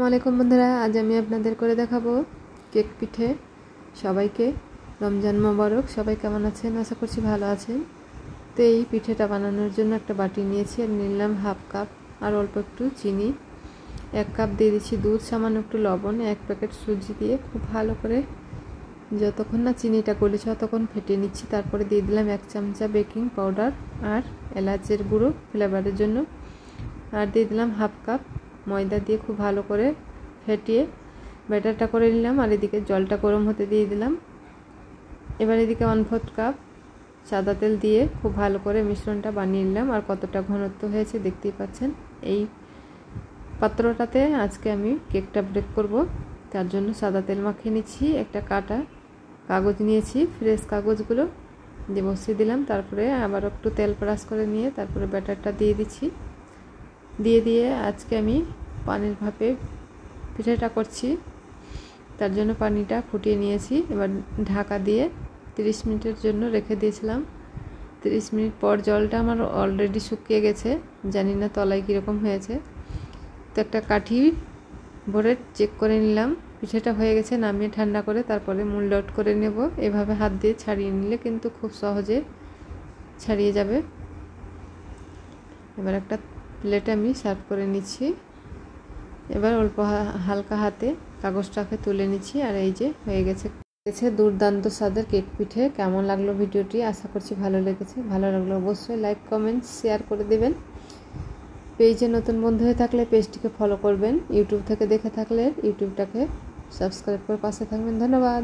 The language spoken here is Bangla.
আসসালামু বন্ধুরা, আজ আমি আপনাদের করে দেখাবো কেক পিঠে। সবাইকে রমজান মোবারক। সবাই কেমন আছেন? আশা করছি ভালো আছেন। তো এই পিঠেটা বানানোর জন্য একটা বাটি নিয়েছি, আর নিলাম হাফ কাপ আর অল্প একটু চিনি, 1 কাপ দিয়ে দিচ্ছি দুধ, সামান্য একটু লবণ, 1 প্যাকেট সুজি দিয়ে খুব ভালো করে যতক্ষণ না চিনিটা গলেছে ততক্ষণ ফেটিয়ে নিচ্ছি। তারপরে দিয়ে দিলাম 1 চামচা বেকিং পাউডার আর এলাচের গুঁড়ো ফ্লেভারের জন্য, আর দিয়ে দিলাম হাফ কাপ ময়দা দিয়ে খুব ভালো করে ফেটিয়ে ব্যাটারটা করে নিলাম। আর এদিকে জলটা গরম হতে দিয়ে দিলাম। এবার এদিকে 1/4 কাপ সাদা তেল দিয়ে খুব ভালো করে মিশ্রণটা বানিয়ে নিলাম। আর কতটা ঘনত্ব হয়েছে দেখতেই পাচ্ছেন। এই পাত্রটাতে আজকে আমি কেকটা বেক করব, তার জন্য সাদা তেল মাখিয়ে নিচ্ছি। একটা কাটা কাগজ নিয়েছি, ফ্রেশ কাগজগুলো দিয়ে বসিয়ে দিলাম। তারপরে আবার একটু তেল ব্রাশ করে নিয়ে তারপরে ব্যাটারটা দিয়ে দিচ্ছি। দিয়ে আজকে আমি পানির ভাপে পিঠাটা করছি, তার জন্য পানিটা ফুটিয়ে নিয়েছি। এবার ঢাকা দিয়ে 30 মিনিটের জন্য রেখে দিয়েছিলাম। 30 মিনিট পর জলটা আমার অলরেডি শুকিয়ে গেছে, জানি না তলায় কীরকম হয়েছে। তো একটা কাঠি ভরে চেক করে নিলাম, পিঠাটা হয়ে গেছে। নামিয়ে ঠান্ডা করে তারপরে মূল ডট করে নেব। এভাবে হাত দিয়ে ছাড়িয়ে নিলে কিন্তু খুব সহজে ছাড়িয়ে যাবে। এবার একটা প্লেটে আমি সার্ভ করে নিচ্ছি। এবার অল্প হালকা হাতে কাগজটাকে তুলে নিচ্ছি। আর এই যে হয়ে গেছে দুর্দান্ত স্বাদের কেক পিঠে। কেমন লাগলো ভিডিওটি? আশা করছি ভালো লেগেছে। ভালো লাগলে অবশ্যই লাইক, কমেন্ট, শেয়ার করে দেবেন। পেজে নতুন বন্ধু হয়ে থাকলে পেজটিকে ফলো করবেন। ইউটিউব থেকে দেখে থাকলে ইউটিউবটাকে সাবস্ক্রাইব করে পাশে থাকবেন। ধন্যবাদ।